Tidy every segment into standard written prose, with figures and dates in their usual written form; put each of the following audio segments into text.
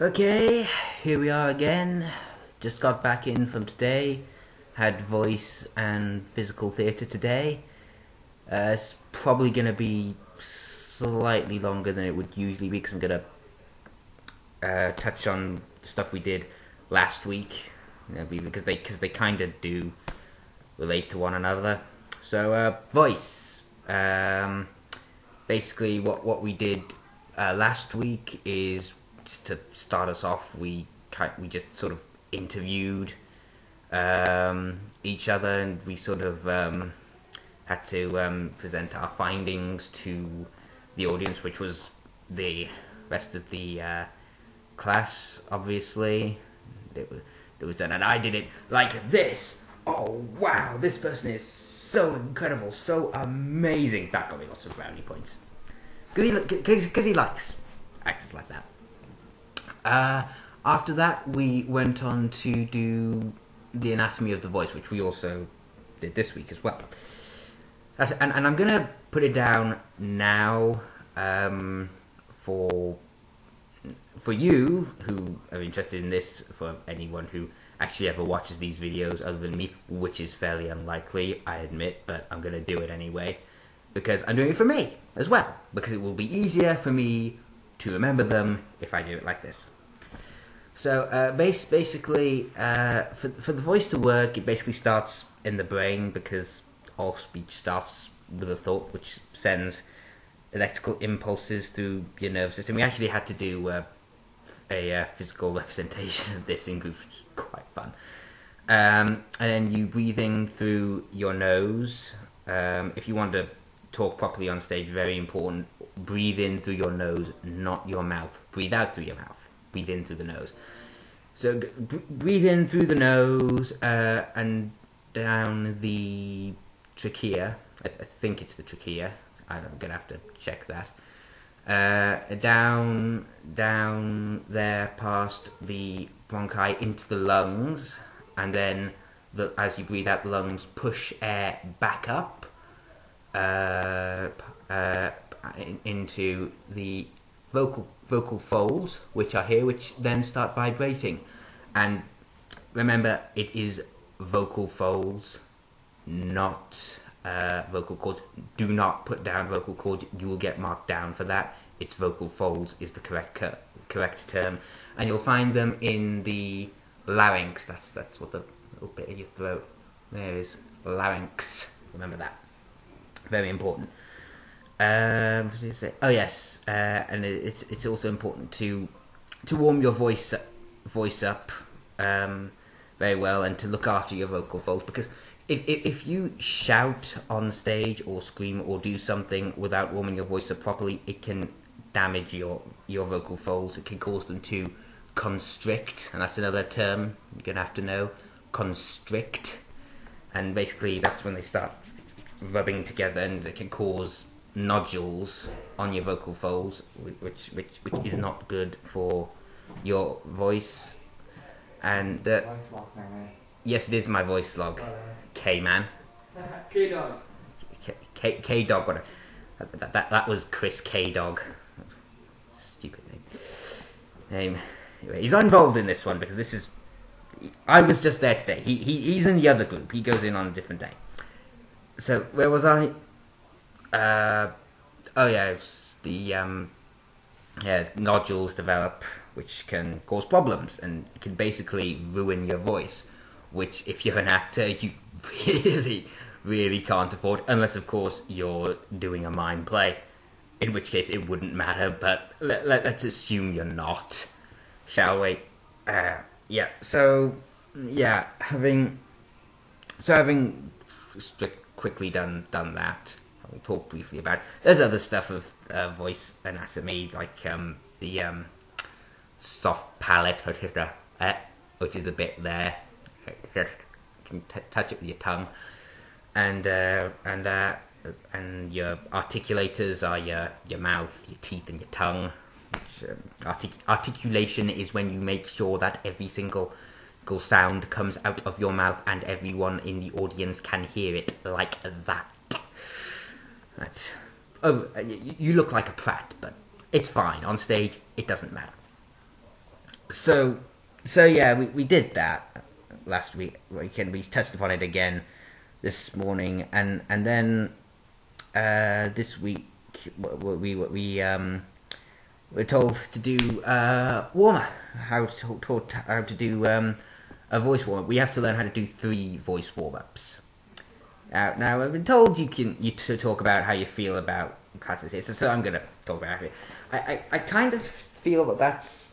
Okay, here we are again. Just got back in from today. Had voice and physical theatre today. It's probably going to be slightly longer than it would usually be because I'm going to touch on the stuff we did last week, because they kind of do relate to one another. So voice. Basically, what we did last week is, just to start us off, we just sort of interviewed each other, and we sort of had to present our findings to the audience, which was the rest of the class. Obviously, it was done, and I did it like this. Oh wow, this person is so incredible, so amazing. That got me lots of brownie points because he likes actors like that. After that, we went on to do the anatomy of the voice, which we also did this week as well. And I'm going to put it down now for you who are interested in this, for anyone who actually ever watches these videos other than me, which is fairly unlikely, I admit, but I'm going to do it anyway, because I'm doing it for me as well, because it will be easier for me to remember them if I do it like this. So basically, for the voice to work, it basically starts in the brain, because all speech starts with a thought, which sends electrical impulses through your nervous system. We actually had to do a physical representation of this in group, which is quite fun. And then you breathe in through your nose. If you want to talk properly on stage, very important, breathe in through your nose, not your mouth. Breathe out through your mouth. Breathe in through the nose. So breathe in through the nose and down the trachea. I think it's the trachea. I'm going to have to check that. Down there past the bronchi into the lungs, and then as you breathe out the lungs, push air back up into the vocal folds, which are here, which then start vibrating. And remember, it is vocal folds, not vocal cords. Do not put down vocal cords. You will get marked down for that. It's vocal folds is the correct term, and you'll find them in the larynx. That's what the little bit of your throat there is. Larynx. Remember that. Very important. Oh yes, and it's also important to warm your voice up very well, and to look after your vocal folds, because if you shout on stage or scream or do something without warming your voice up properly, it can damage your vocal folds. It can cause them to constrict, and that's another term you're gonna have to know. Constrict, and basically that's when they start rubbing together, and it can cause nodules on your vocal folds, which is not good for your voice. And yes, it is my voice log. K-man. K-dog. K-dog. What? That was Chris K-dog. Stupid name. Anyway, he's not involved in this one because this is. I was just there today. He's in the other group. He goes in on a different day. So where was I? It's the nodules develop, which can cause problems and can basically ruin your voice, which if you're an actor you really can't afford, unless of course you're doing a mime play, in which case it wouldn't matter, but let's assume you're not, shall we? Having quickly done that, I'll talk briefly about it. There's other stuff of voice anatomy, like the soft palate, which is the bit there. You can touch it with your tongue, and your articulators are your mouth, your teeth, and your tongue. Which, articulation is when you make sure that every single sound comes out of your mouth and everyone in the audience can hear it like that. You look like a prat, but it's fine. On stage, it doesn't matter. So, so yeah, we did that last weekend. We touched upon it again this morning, and then this week we're told to do warmer. Taught how to do a voice warm up. We have to learn how to do 3 voice warm ups. Now I've been told you to talk about how you feel about classes here, so I'm gonna talk about it. I kind of feel that that's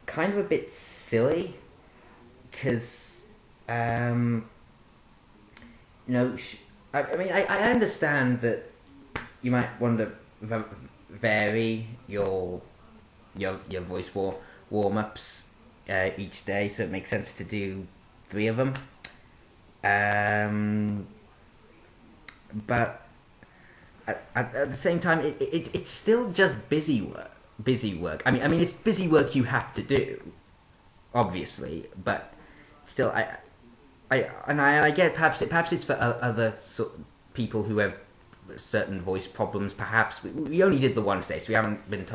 kind of a bit silly, because I mean I understand that you might want to vary your voice warm ups each day, so it makes sense to do 3 of them. But at the same time, it's still just busy work. I mean, it's busy work you have to do, obviously, but still, I get perhaps it's for other people who have certain voice problems. Perhaps we only did the one today, so we haven't been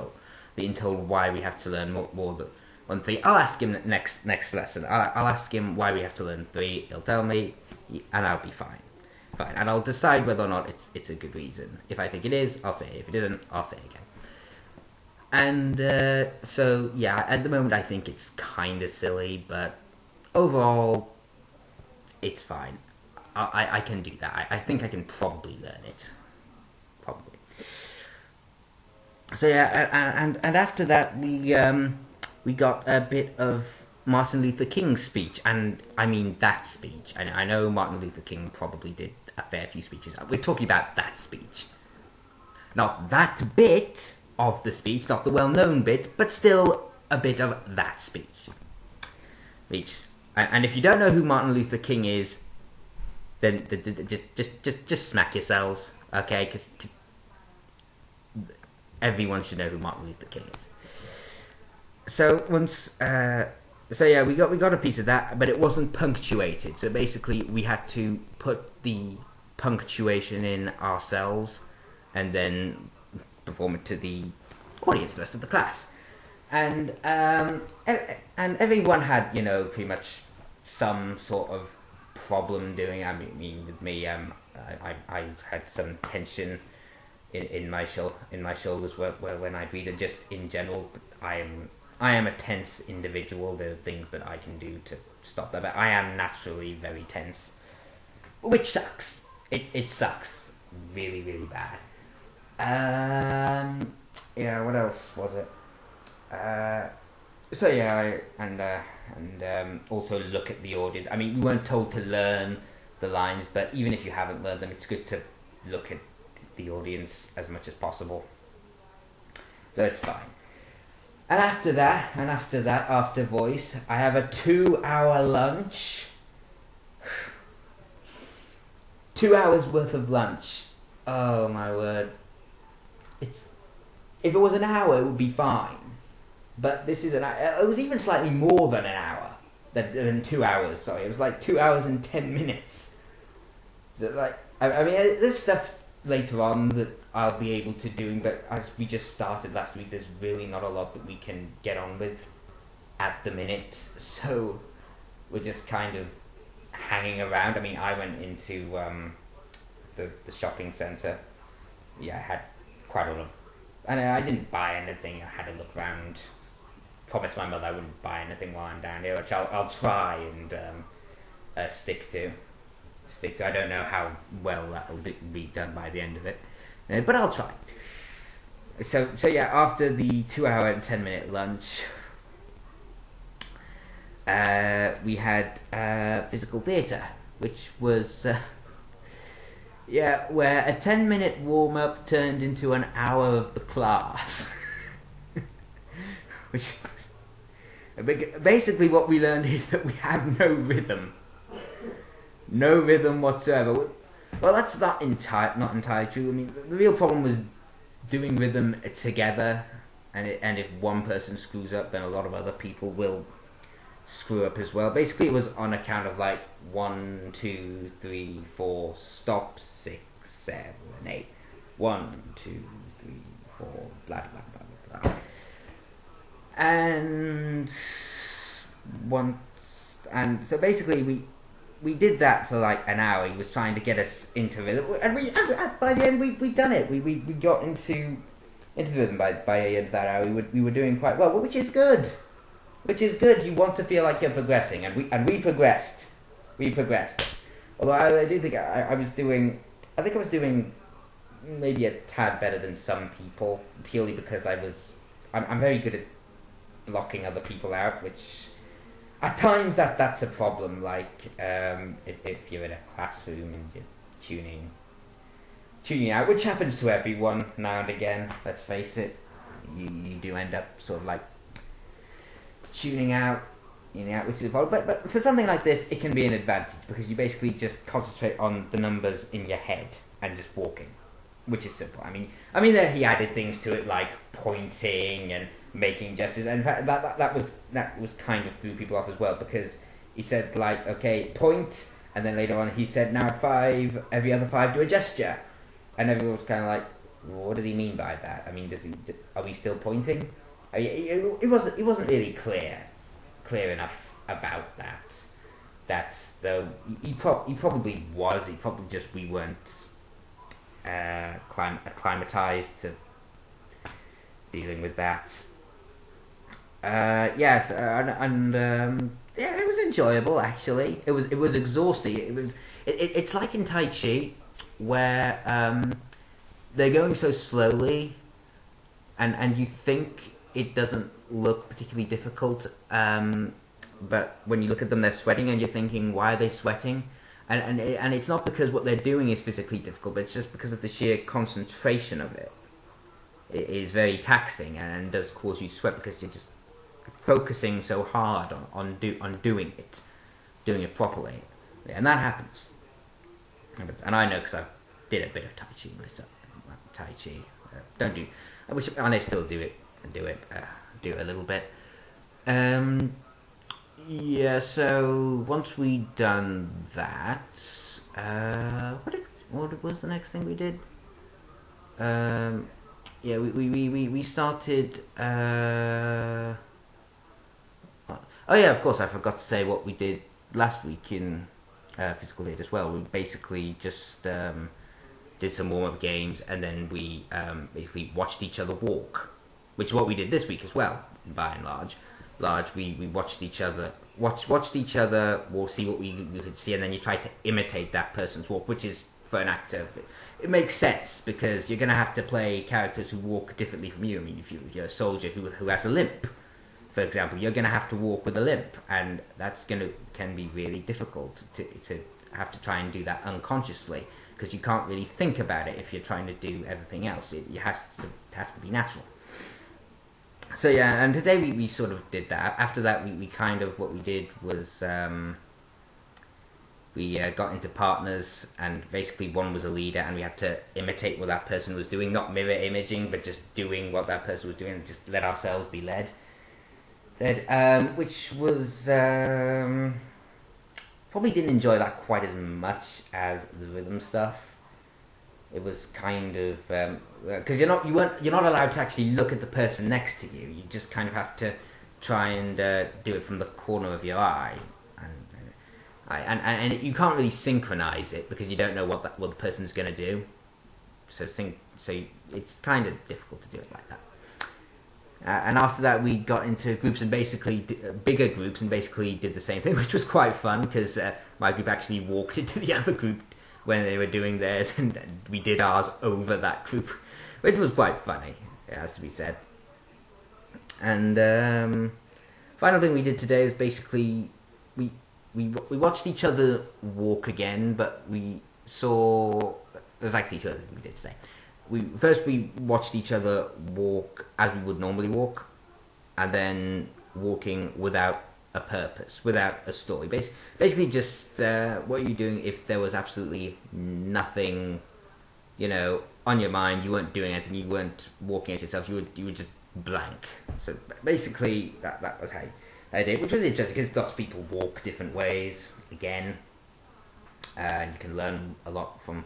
told why we have to learn more than 1 3. I'll ask him next lesson. I'll ask him why we have to learn 3. He'll tell me, and I'll be fine, and I'll decide whether or not it's a good reason. If I think it is, I'll say it. If it isn't, I'll say it again. And so yeah, at the moment I think it's kind of silly, but overall it's fine. I can do that. I think I can probably learn it. Probably. So yeah, and after that we got a bit of Martin Luther King's speech, and I mean that speech. I know Martin Luther King probably did a fair few speeches. We're talking about that speech, not that bit of the speech, not the well-known bit, but still a bit of that speech. And if you don't know who Martin Luther King is, then just smack yourselves, okay? Because everyone should know who Martin Luther King is. So we got a piece of that, but it wasn't punctuated. So basically, we had to put the punctuation in ourselves, and then perform it to the audience, the rest of the class. And everyone had, pretty much some sort of problem doing it. I mean, with me, I had some tension in my shoulders where when I breathe, and just in general, I am a tense individual. There are things that I can do to stop that, but I am naturally very tense, which sucks. It sucks really, really bad. Yeah, what else was it? So yeah, and also look at the audience. I mean, we weren't told to learn the lines, but even if you haven't learned them, it's good to look at the audience as much as possible. So it's fine. And after that, after voice, I have a 2-hour lunch. 2 hours worth of lunch. Oh my word. If it was an hour, it would be fine. But this is it was even slightly more than an hour. Than 2 hours, sorry. It was like 2 hours and 10 minutes. So I mean, there's stuff later on that I'll be able to do, but as we just started last week, there's really not a lot that we can get on with at the minute. So we're just kind of hanging around. I mean, I went into the shopping centre. Yeah, I had quite a lot of... And I didn't buy anything. I had a look around. Promised my mother I wouldn't buy anything while I'm down here, which I'll try and stick to. I don't know how well that'll be done by the end of it, but I'll try. So yeah, after the 2 hour and 10 minute lunch, we had physical theatre, which was where a 10-minute warm up turned into an hour of the class. Which basically what we learned is that we have no rhythm whatsoever. Well, that's not entirely true. I mean, the real problem was doing rhythm together, and if one person screws up, then a lot of other people will screw up as well. Basically, it was on account of 1, 2, 3, 4, stop, 6, 7, 8. 1, 2, 3, 4, blah blah blah blah blah. And once, and so basically we did that for like an hour. He was trying to get us into rhythm, and by the end we'd done it. We got into the rhythm by the end of that hour. We were doing quite well, which is good. Which is good. You want to feel like you're progressing, and we progressed. We progressed. Although I do think I was doing maybe a tad better than some people, purely because I'm very good at blocking other people out, which at times that's a problem. Like if you're in a classroom and you're tuning out, which happens to everyone now and again. Let's face it, you do end up sort of like tuning out, which is a problem. But for something like this, it can be an advantage because you basically just concentrate on the numbers in your head and just walking, which is simple. I mean, there he added things to it like pointing and making gestures, and in fact that was kind of threw people off as well, because he said like, okay, point, and then later on he said, now every other 5 do a gesture, and everyone was kind of like, what did he mean by that? I mean, are we still pointing? I mean, it wasn't really clear enough about that. That's though he probably was. He probably just we weren't acclimatized to dealing with that. Yes, and yeah, it was enjoyable actually. It was exhausting. It's like in Tai Chi, where they're going so slowly, and you think it doesn't look particularly difficult, but when you look at them, they're sweating, and you're thinking, why are they sweating? And it's not because what they're doing is physically difficult, but it's just because of the sheer concentration of it. It is very taxing and does cause you sweat because you're just focusing so hard on doing it properly, and that happens. And I know because I did a bit of Tai Chi myself. Tai Chi, and I still do it a little bit. Yeah. So once we done that, what was the next thing we did? Yeah, we started. Oh yeah, of course, I forgot to say what we did last week in physical aid as well. We basically just did some warm-up games, and then we basically watched each other walk, which is what we did this week as well. By and large, we watched each other watched each other. We'll see what we could see, and then you try to imitate that person's walk, which is for an actor. It makes sense because you're going to have to play characters who walk differently from you. I mean, if you're a soldier who has a limp, for example, you're going to have to walk with a limp, and that's can be really difficult to have to try and do that unconsciously, because you can't really think about it if you're trying to do everything else. It has to be natural. So yeah, and today we sort of did that. After that, we kind of, what we did was we got into partners, and basically one was a leader, and we had to imitate what that person was doing, not mirror imaging, but just doing what that person was doing, and just let ourselves be led. Which was probably didn't enjoy that quite as much as the rhythm stuff. It was kind of because you're not allowed to actually look at the person next to you. You just kind of have to try and do it from the corner of your eye, and you can't really synchronize it because you don't know what the person's going to do. So it's kind of difficult to do it like that. And after that, we got into groups and basically bigger groups, and basically did the same thing, which was quite fun because my group actually walked into the other group when they were doing theirs, and we did ours over that group, which was quite funny, it has to be said. And final thing we did today is basically we watched each other walk again, but we saw there's actually two other things we did today. We watched each other walk as we would normally walk, and then walking without a purpose, without a story. Basically just what you're doing if there was absolutely nothing, on your mind. You weren't doing anything. You weren't walking as yourself. You were just blank. So basically that was how I did, which was interesting because lots of people walk different ways. Again, and you can learn a lot from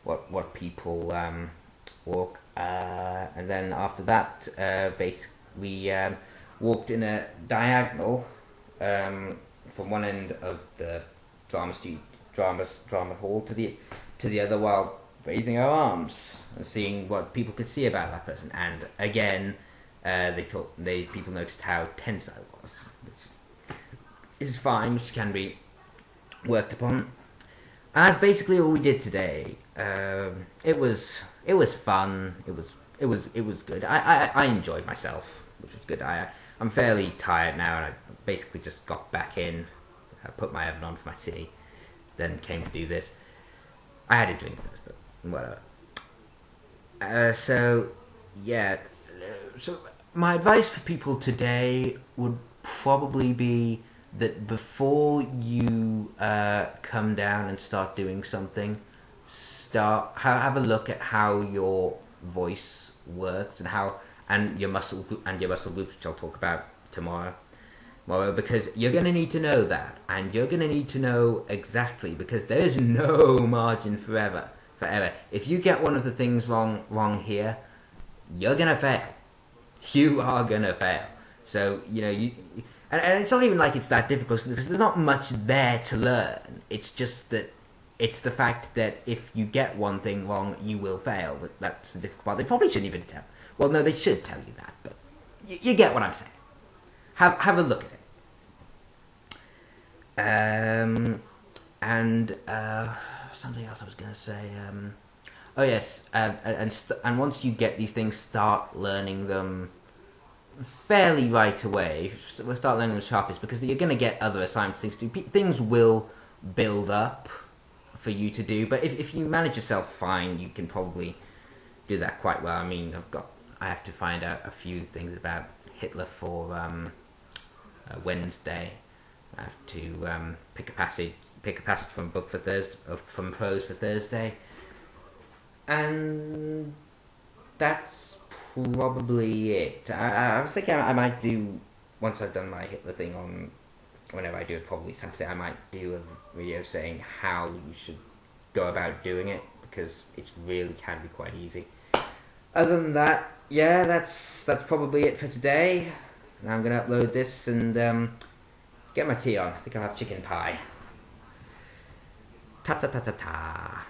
what people walk. And then after that, we walked in a diagonal from one end of the drama hall to the other, while raising our arms and seeing what people could see about that person. And again, people noticed how tense I was, which is fine, which can be worked upon. And that's basically all we did today. It was fun. It was good. I enjoyed myself, which was good. I'm fairly tired now, and I basically just got back in. I put my oven on for my tea, then came to do this. I had a drink first, but whatever. So my advice for people today would probably be that before you come down and start doing something, have a look at how your voice works and your muscle groups, which I'll talk about tomorrow, because you're going to need to know that, and you're going to need to know exactly, because there is no margin for error. If you get one of the things wrong here, you're going to fail. You are going to fail. So, and it's not even like it's that difficult, because there's not much there to learn. It's just that it's the fact that if you get one thing wrong, you will fail. That's the difficult part. They probably shouldn't even tell. Well, no, they should tell you that, but you get what I'm saying. Have a look at it. And something else I was going to say. Oh yes, and once you get these things, start learning them fairly right away. We'll start learning them sharpest, because you're going to get other assignments, things to do. Things will build up for you to do, but if you manage yourself fine, you can probably do that quite well. I mean, I have to find out a few things about Hitler for Wednesday. I have to pick a passage from book for Thursday, from prose for Thursday, and that's probably it. I was thinking I might do, once I've done my Hitler thing on, whenever I do it, probably Saturday, I might do a video saying how you should go about doing it, because it really can be quite easy. Other than that, yeah, that's probably it for today. Now I'm going to upload this and get my tea on. I think I'll have chicken pie. Ta ta ta ta ta.